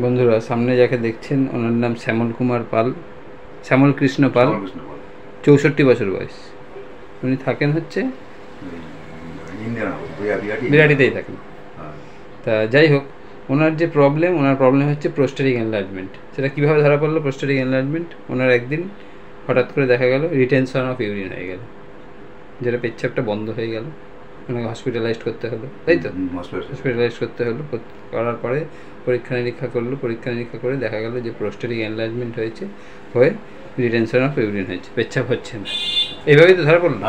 বন্ধুরা, সামনে যাকে দেখছেন ওনার নাম শ্যামল কুমার পাল, শ্যামল কৃষ্ণ পাল, 64 বছর বয়স। উনি থাকেন হচ্ছে বিরাটিতেই থাকেন। তা যাই হোক, ওনার যে প্রবলেম হচ্ছে প্রোস্টেটিক এনলার্জমেন্ট। সেটা কীভাবে ধরা পড়লো প্রোস্টেটিক এনলার্জমেন্ট? ওনার একদিন হঠাৎ করে দেখা গেল রিটেনশন অফ ইউরিন হয়ে গেল, যেটা পেচ্ছাপটা বন্ধ হয়ে গেল। ওনাকে হসপিটালাইজড করতে হলো, তাই তো? হসপিটালাইজড করতে হলো। করার পরে পরীক্ষা নিরীক্ষা করে দেখা গেল যে প্রোস্টেটিক এনলার্জমেন্ট হয়ে রিটেনশন অফ ইউরিন হয়েছে, পেচ্ছাপ হচ্ছে না। এইভাবেই তো ধরা পড়লো।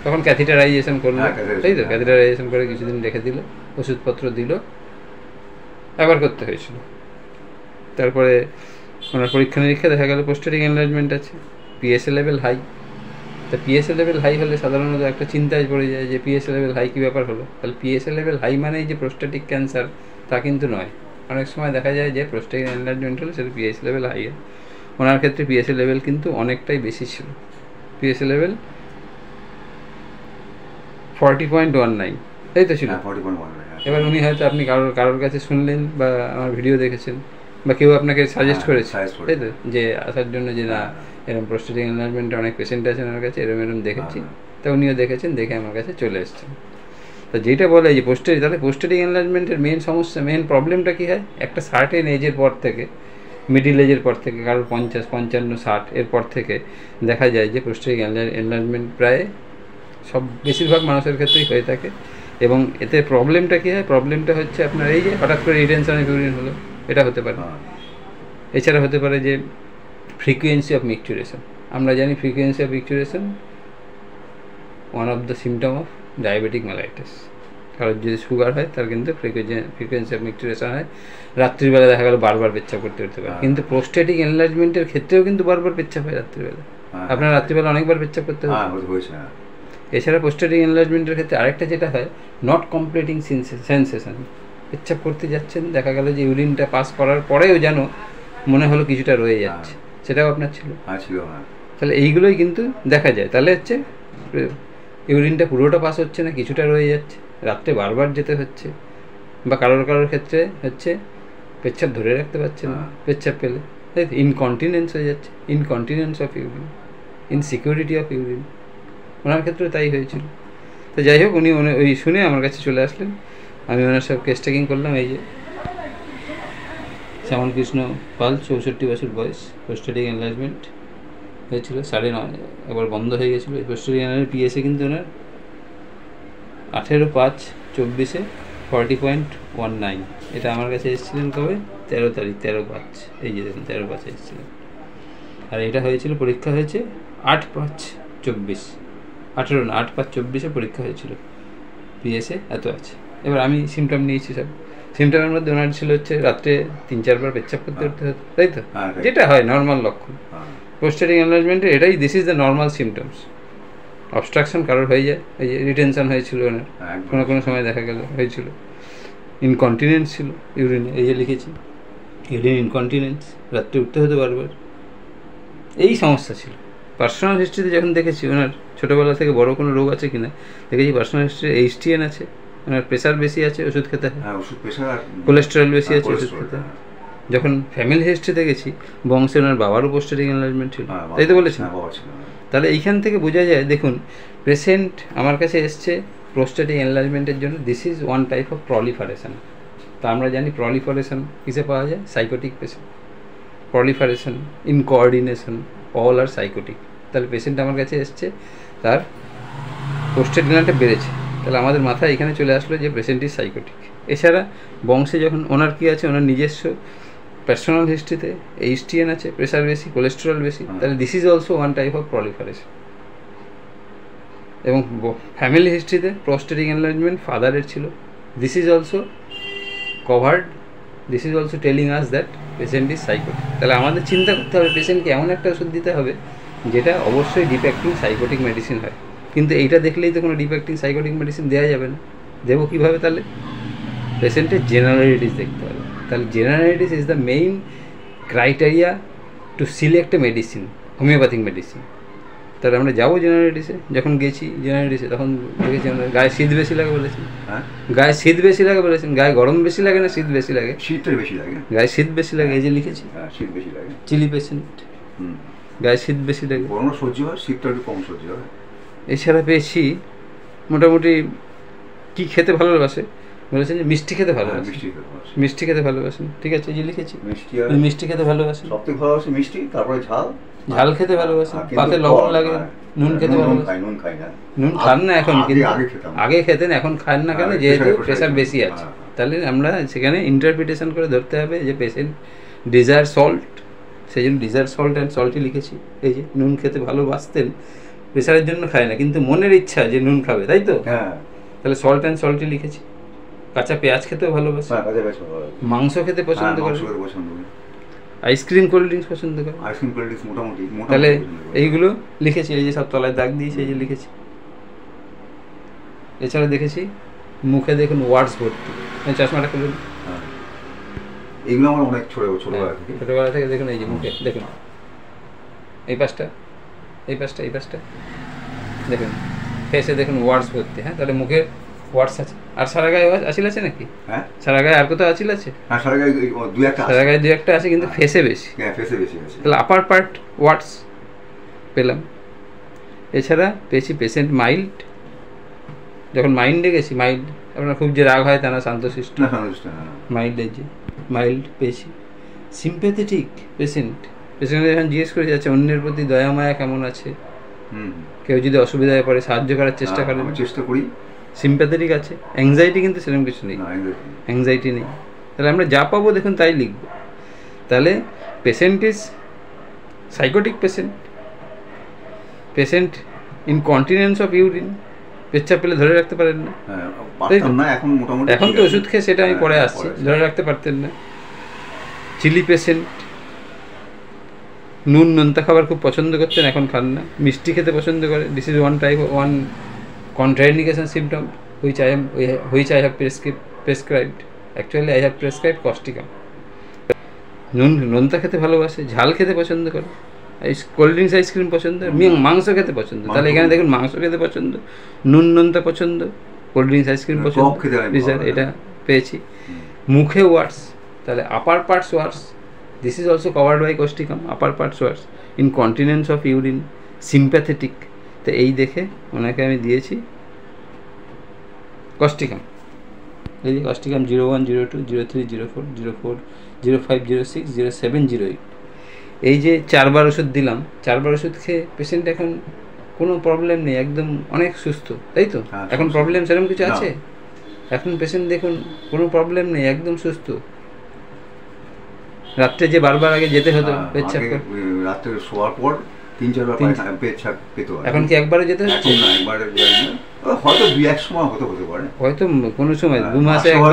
তখন ক্যাথিটারাইজেশন করলো, তাই তো? ক্যাথিটারাইজেশন করে কিছুদিন রেখে দিল, ওষুধপত্র দিল, আবার করতে হয়েছিল। তারপরে ওনার পরীক্ষা নিরীক্ষা দেখা গেল প্রোস্টেটিক এনলার্জমেন্ট আছে, পিএসএ লেভেল হাই। তা পিএসএ লেভেল হাই হলে সাধারণত একটা চিন্তায় পড়ে যায় যে পিএসএ লেভেল হাই কী ব্যাপার হলো। তাহলে পিএসএ লেভেল হাই মানেই যে প্রোস্টেটিক ক্যান্সার তা কিন্তু নয়। অনেক সময় দেখা যায় যে প্রোস্টেটিক এনলার্জমেন্ট হলে সেটা পিএসএ লেভেল হাই। ওনার ক্ষেত্রে পিএসএ লেভেল কিন্তু অনেকটাই বেশি ছিল। পিএসএ লেভেল 40.19, তাই তো ছিল? এবার উনি হয়তো আপনি কারোর কাছে শুনলেন বা আমার ভিডিও দেখেছেন বা কেউ আপনাকে সাজেস্ট করেছে, তাই তো, যে আসার জন্য, যে না এরকম প্রোস্টেটিক এনলার্জমেন্টে অনেক পেশেন্ট আছে আমার কাছে, এরকম দেখেছি। তা উনিও দেখেছেন, দেখে আমার কাছে চলে এসছেন। তা যেটা বলে যে প্রোস্টেটিক এনলার্জমেন্টের মেন প্রবলেমটা কী হয়? একটা সার্টেন এজের পর থেকে, মিডিল এজের পর থেকে, কারোর 50, 55, 60 এরপর থেকে দেখা যায় যে প্রোস্টেটিক এনলার্জমেন্ট প্রায় বেশিরভাগ মানুষের ক্ষেত্রেই হয়ে থাকে। এবং এতে প্রবলেমটা কী হয়? প্রবলেমটা হচ্ছে আপনার এই যে হঠাৎ করে রিটেনশন অফ ইউরিন হলো, এটা হতে পারে। এছাড়া হতে পারে যে ফ্রিকুয়েন্সি অফ মিকচুরেশন। আমরা জানি frequency of micturition one of the symptom of diabetic mellitus. কারোর যদি সুগার হয় তার কিন্তু ফ্রিকুয়েন্সি অফ মিকচুরেশন হয়। রাত্রিবেলা দেখা গেল বারবার পেচ্ছাপ করতে পারে। কিন্তু প্রোস্টেটিক এনলার্জমেন্টের ক্ষেত্রেও কিন্তু বারবার পেচ্ছাপ হয় রাত্রিবেলা। আপনার রাত্রিবেলা অনেকবার পেচ্ছাপ করতে হয়। এছাড়া প্রোস্টেটিক এনলার্জমেন্টের ক্ষেত্রে আরেকটা যেটা হয়, নট কমপ্লিটিং সেন্সেশন। পেচ্ছাপ করতে যাচ্ছেন, দেখা গেল যে ইউরিনটা পাস করার পরেও যেন মনে হলো কিছুটা রয়ে যাচ্ছে, সেটাও আপনার ছিল। তাহলে এইগুলোই কিন্তু দেখা যায়। তাহলে হচ্ছে ইউরিনটা পুরোটা পাস হচ্ছে না, কিছুটা রয়ে যাচ্ছে, রাত্রে বারবার যেতে হচ্ছে, বা কারোর ক্ষেত্রে হচ্ছে পেচ্ছাপ ধরে রাখতে পারছে না, পেচ্ছাপ পেলে ইনকন্টিনেন্স হয়ে যাচ্ছে, incontinence of urine, insecurity of urine. ওনার ক্ষেত্রে তাই হয়েছিল। তো যাই হোক, উনি ওই শুনে আমার কাছে চলে আসলেন। আমি ওনার সব কেস টেকিং করলাম। এই যে শ্যামল কৃষ্ণ পাল, 64 বছর বয়স, প্রোস্টেটিক এনলার্জমেন্ট হয়েছিল 9.5, একবার বন্ধ হয়ে গেছিলো। এই প্রোস্টেটিক এনলার্জমেন্ট পিএসএ কিন্তু ওনার 18/5/24 40.19। এটা আমার কাছে এসেছিলেন কবে? 13 তারিখ, 13/5। এই যে দেখুন 13/5 এসেছিলেন। আর এটা হয়েছিল, পরীক্ষা হয়েছে 8/5/24, 18 না 8/5/24 পরীক্ষা হয়েছিল। পিএসএ এত আছে। এবার আমি সিমটম নিয়েছি সব। সিমটমের মধ্যে ওনার ছিল হচ্ছে রাত্রে 3-4 বার পেচ্ছাপ করতে হতো, তাই তো? যেটা হয় নর্মাল লক্ষণ প্রোস্টেটিক এনলার্জমেন্টের, এটাই this is the normal symptoms. Obstruction কারোর হয়ে যায়, এই যে রিটেনশন হয়েছিল ওনার, কোনো সময় দেখা গেল হয়েছিল। ইনকন্টিনেন্স ছিল ইউরিনে, এই যে লিখেছি ইউরিন ইনকন্টিনেন্স, রাত্রে উঠতে হতো বারবার, এই সমস্যা ছিল। পার্সোনাল হিস্ট্রিতে যখন দেখেছি ওনার ছোটোবেলা থেকে বড় কোনো রোগ আছে কিনা, দেখেছি পার্সোনাল হিস্ট্রি HTN আছে, ওনার প্রেশার বেশি আছে, ওষুধ খেতে হয়, কোলেস্টেরল বেশি আছে, ওষুধ খেতে হয়। যখন ফ্যামিলি হিস্ট্রিতে গেছি, বংশে ওনার বাবারও প্রোস্টেটিক এনলার্জমেন্ট ছিল, তাই তো বলেছেন? তাহলে এইখান থেকে বোঝা যায়, দেখুন পেশেন্ট আমার কাছে এসছে প্রোস্টেটিক এনলার্জমেন্টের জন্য। This is one type of proliferation. তা আমরা জানি প্রলিফারেশন কিসে পাওয়া যায়? Psychotic patient. প্রলিফারেশন, ইনকোঅর্ডিনেশন, অল আর সাইকোটিক। তাহলে পেশেন্ট আমার কাছে এসছে, তার প্রোস্টেট গ্ল্যান্ডটা বেড়েছে, তাহলে আমাদের মাথায় এখানে চলে আসলো যে পেশেন্ট ইজ সাইকোটিক। এছাড়া বংশে যখন ওনার কী আছে, ওনার নিজস্ব পার্সোনাল হিস্ট্রিতে HTN আছে, প্রেশার বেশি, কোলেস্টেরল বেশি, তাহলে this is also one type of proliferation. এবং ফ্যামিলি হিস্ট্রিতে প্রোস্টেটিক এনলার্জমেন্ট ফাদারের ছিল, this is also covered, this is also telling us that patient is psychotic. তাহলে আমাদের চিন্তা করতে হবে পেশেন্টকে এমন একটা ওষুধ দিতে হবে যেটা অবশ্যই ডিপেক্টিং সাইকোটিক মেডিসিন হয়। কিন্তু এইটা দেখলেই তো কোনো ডিপেক্টিং সাইকোটিক মেডিসিন দেওয়া যাবে না। দেবো কীভাবে? তাহলে পেশেন্টের জেনারেলিটিস দেখতে হবে। তাহলে generalities is the main criteria to select a medicine, homoeopathic medicine. তাহলে আমরা যাবো জেনারেলিসে, যখন গেছি জেনারেলিসে তখন দেখেছি আমরা গায়ে শীত বেশি লাগে বলেছি, গায়ে শীত বেশি লাগে বলেছেন, গায়ে গরম বেশি লাগে না শীত বেশি লাগে? শীতটাই বেশি লাগে, গায়ে শীত বেশি লাগে, এই যে লিখেছি শীত বেশি লাগে। চিলি পেশেন্ট, গায়ে শীত বেশি লাগে, গরম সহ্য হয়, শীতটা একটু কম সহ্য হয়। এছাড়া পেয়েছি মোটামুটি কি খেতে ভালোবাসে বলেছেন যে মিষ্টি খেতে ভালোবাসে, মিষ্টি খেতে ভালোবাসেন, ঠিক আছে এই যে লিখেছি মিষ্টি খেতে ভালোবাসেন, সবথেকে ভালোবাসে মিষ্টি, তারপরে ঝাল, ঝাল খেতে ভালোবাসেন, পাতে লবণ লাগে, নুন খেতে ভালোবাসেন, নুন খাই না, নুন খান না এখন, কিন্তু আগে খেতেন, এখন খান না কেন? যেহেতু প্রেশার বেশি আছে। তাহলে আমরা সেখানে ইন্টারপ্রিটেশন করে ধরতে হবে যে পেশেন্ট ডিজায়ার সল্ট, সেই জন্য ডিজায়ার সল্ট অ্যান্ড সল্টই লিখেছি। এই যে নুন খেতে ভালোবাসতেন, প্রেশারের জন্য খায় না, কিন্তু মনের ইচ্ছা যে নুন খাবে, তাই তো? তাহলে সল্ট অ্যান্ড সল্টই লিখেছি। কাঁচা পেঁয়াজ খেতেও ভালোবাসে, মাংস খেতে পছন্দ করে, আইসক্রিম কোল্ড ড্রিঙ্কস পছন্দ করে, আইসক্রিম কোল্ড ড্রিঙ্কস মোটামুটি। তাহলে এইগুলো লিখেছি, এই যে সব তলায় দাগ দিয়েছি, এই যে লিখেছি। এছাড়া দেখেছি মুখে দেখুন ওয়ার্ডস ভর্তি, চশমাটা খুলুন, এইগুলো আমার অনেক ছোটবেলা থেকে দেখুন, এই যে মুখে দেখুন, এই পাশটা, এই পাশটা, এই পাশটা দেখুন, ফেসে দেখুন ওয়ার্ডস ভর্তি। হ্যাঁ, তাহলে মুখে ওয়ার্ডস আছে। আর সারা গায়ে আসিল আছে নাকি? হ্যাঁ, সারা গায়ে আর কোথাও আসিল আছে? হ্যাঁ, সারা গায়ে দু একটা আছে, কিন্তু ফেসে বেশি। হ্যাঁ, ফেসে বেশি আছে। তাহলে আপার পার্ট ওয়ার্ডস পেলাম। এছাড়া পেয়েছি পেশেন্ট মাইল্ড, যখন মাইন্ডে গেছি, মাইল্ড আপনার খুব যে রাগ হয় তা না, শান্তশিষ্ট, মাইল্ড, এই যে মাইল্ড পেয়েছি। সিম্প্যাথেটিক পেশেন্ট, পেশেন্ট যখন জিজ্ঞেস করে যাচ্ছে অন্যের প্রতি দয়া মায়া কেমন আছে, কেউ যদি অসুবিধায় পড়ে সাহায্য করার চেষ্টা করি, সিম্প্যাথেটিক আছে। অ্যাংজাইটি কিন্তু সেরকম কিছু নেই, অ্যাংজাইটি নেই। তাহলে আমরা যা পাবো দেখুন তাই লিখব। তাহলে patient is psychotic patient, patient incontinence of urine, পেচ্ছাপ পেলে ধরে রাখতে পারেন না, এখন তো ওষুধ খেয়ে সেটা আমি পরে আসছি, ধরে রাখতে পারতেন না। চিলি পেশেন্ট, নুন নোনতা খাবার খুব পছন্দ করতেন, এখন খান না। মিষ্টি খেতে পছন্দ করে, this is one contraindication symptom which I have prescribed. Actually I have prescribed causticum. নোনতা খেতে ভালোবাসে, ঝাল খেতে পছন্দ করে, কোল্ড ড্রিঙ্কস আইসক্রিম পছন্দ, মাংস খেতে পছন্দ। তাহলে এখানে দেখুন মাংস খেতে পছন্দ, নুন নোনতা পছন্দ, কোল্ড ড্রিঙ্কস আইসক্রিম পছন্দ, এটা পেয়েছি। মুখে ওয়ার্ডস, তাহলে upper parts wards, this is also covered by Causticum, upper parts wards, incontinence of urine, sympathetic. তো এই দেখে ওনাকে আমি দিয়েছি কস্টিকাম, এই যে কস্টিকাম 01, 02, 03, 04, 04, 05, 06, 07, 08, এই যে 4 বার ওষুধ দিলাম। 4 বার ওষুধ খেয়ে পেশেন্ট এখন কোনো প্রবলেম নেই, একদম অনেক সুস্থ, তাই তো? এখন প্রবলেম সেরকম কিছু আছে? এখন পেশেন্ট দেখুন কোনো প্রবলেম নেই, একদম সুস্থ। রাত্রে যে বারবার আগে যেতে হতো পেচ্ছাপ, রাত্রে শোয়ার পর 3-4 বার পেচ্ছাপ পেত, এখন কি একবারে যেতে হচ্ছে? না, একবারে যাই না, হয়তো 2-1 সময় হতে পারে, হয়তো কোনো সময় 2 মাসে একবার,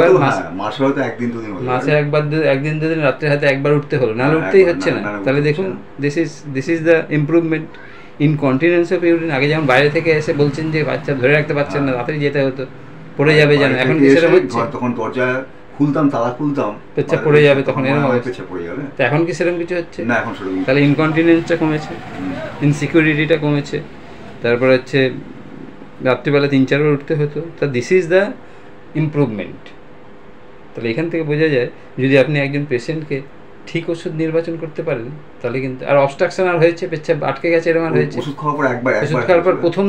মাসে হয়তো 1 দিন 2 দিন, মাসে একবার, 1 দিন 2 দিন রাত্রে হয়তো একবার উঠতে হলো, না উঠতেই হচ্ছে না। তাহলে দেখুন this is the improvement. Incontinence of urine, আগে যেমন বাইরে থেকে এসে বলছেন যে বাচ্চা ধরে রাখতে পারছেন না, তাড়াতাড়ি যেতে হতো, পড়ে যাবে যেন, এখন কি সেরকম হচ্ছে? তখন দরজা খুলতাম, তালা খুলতাম, পেচ্ছাপ পড়ে যাবে, তখন এরকম পেচ্ছাপ পড়ে যাবে। তো এখন কি সেরকম কিছু হচ্ছে না, এখন সেরকম। তাহলে ইনকন্টিনেন্সটা কমেছে, ইনসিকিউরিটিটা কমেছে, তারপর হচ্ছে রাত্রিবেলা 3-4 বার উঠতে হতো। তা দিস ইজ দ্য ইমপ্রুভমেন্ট। তাহলে এখান থেকে বোঝা যায় যদি আপনি একজন পেশেন্টকে ঠিক ওষুধ নির্বাচন করতে পারেন, তাহলে কিন্তু আর অবস্ট্রাকশন আর হয়েছে, পেচ্ছাপ আটকে গেছে, এরকম আর হয়েছে। ওষুধ খাওয়ার পর একবার, ওষুধ খাওয়ার পর প্রথম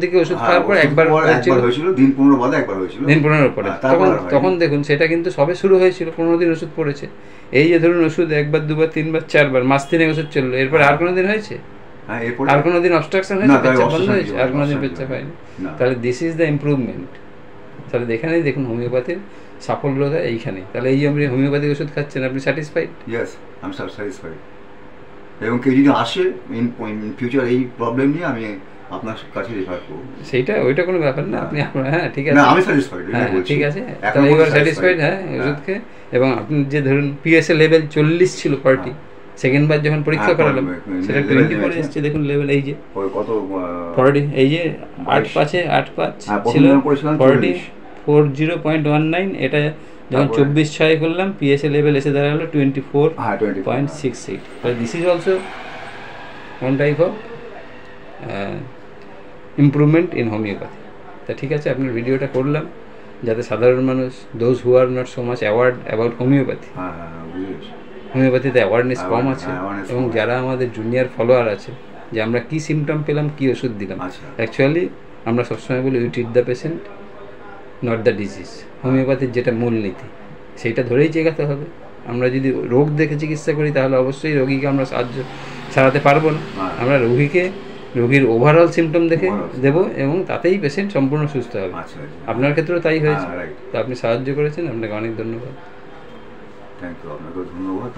দিকে ওষুধ খাওয়ার পর একবার হয়েছিল, দিন 15 বাদে একবার হয়েছিল, দিন 15 পরে। তখন দেখুন সেটা কিন্তু সবে শুরু হয়েছিল, 15 দিন ওষুধ পড়েছে। এই যে ধরুন ওষুধ 1 বার 2 বার 3 বার 4 বার, মাস 3 ওষুধ চললো, এরপর আর কোনো দিন হয়েছে? আর কোনো দিন অবস্ট্রাকশন হয়েছে, পেচ্ছাপ বন্ধ হয়েছে? আর কোনো দিন পেচ্ছাপ হয়নি। তাহলে দিস ইজ দ্য ইমপ্রুভমেন্ট। তাহলে এখানেই দেখুন হোমিওপ্যাথির সাফল্যতা এইখানেই। তাহলে এই যে আপনি হোমিওপ্যাথিক ওষুধ খাচ্ছেন, আপনি satisfied? Yes, I am satisfied. এবং কেউ যদি আসে ইন ফিউচার এই প্রবলেম নিয়ে, আমি আপনার কাছে রেফার করব, ওইটা কোনো ব্যাপার না। আপনি হ্যাঁ ঠিক আছে, না আমি স্যাটিসফাইড, হ্যাঁ ঠিক আছে, তাহলে এবার স্যাটিসফাইড। হ্যাঁ, ওষুধ খেয়ে। এবং আপনি যে ধরুন পিএসএ লেভেল 40 ছিল, 40, সেকেন্ড বার যখন পরীক্ষা করালাম সেটা 20 পরে এসেছে। দেখুন লেভেল এই যে কত 40, এই যে 8.5 ছিল, 40.19, এটা যখন 24/6 করলাম পিএসএ লেভেল এসে দাঁড়ালো 24.68। This is also one type of improvement in homeopathy. তা ঠিক আছে, আপনার ভিডিওটা করলাম যাতে সাধারণ মানুষ, those who are not so much award about homeopathy, হোমিওপ্যাথিতে অ্যাওয়ারনেস কম আছে, এবং যারা আমাদের জুনিয়র ফলোয়ার আছে যে আমরা কী সিমটম পেলাম, কী ওষুধ দিলাম, অ্যাকচুয়ালি আমরা সবসময় বলি we treat the patient not the disease. হোমিওপ্যাথির যেটা মূল নীতি সেইটা ধরেই চেকাতে হবে। আমরা যদি রোগ দেখে চিকিৎসা করি তাহলে অবশ্যই রোগীকে আমরা সারাতে পারবো না। আমরা রোগীর ওভারঅল সিমটম দেখে দেবো এবং তাতেই পেশেন্ট সম্পূর্ণ সুস্থ হবে। আপনার ক্ষেত্রেও তাই হয়েছে, তো আপনি সাহায্য করেছেন, আপনাকে অনেক ধন্যবাদ। থ্যাংক ইউ, আপনাকে ধন্যবাদ।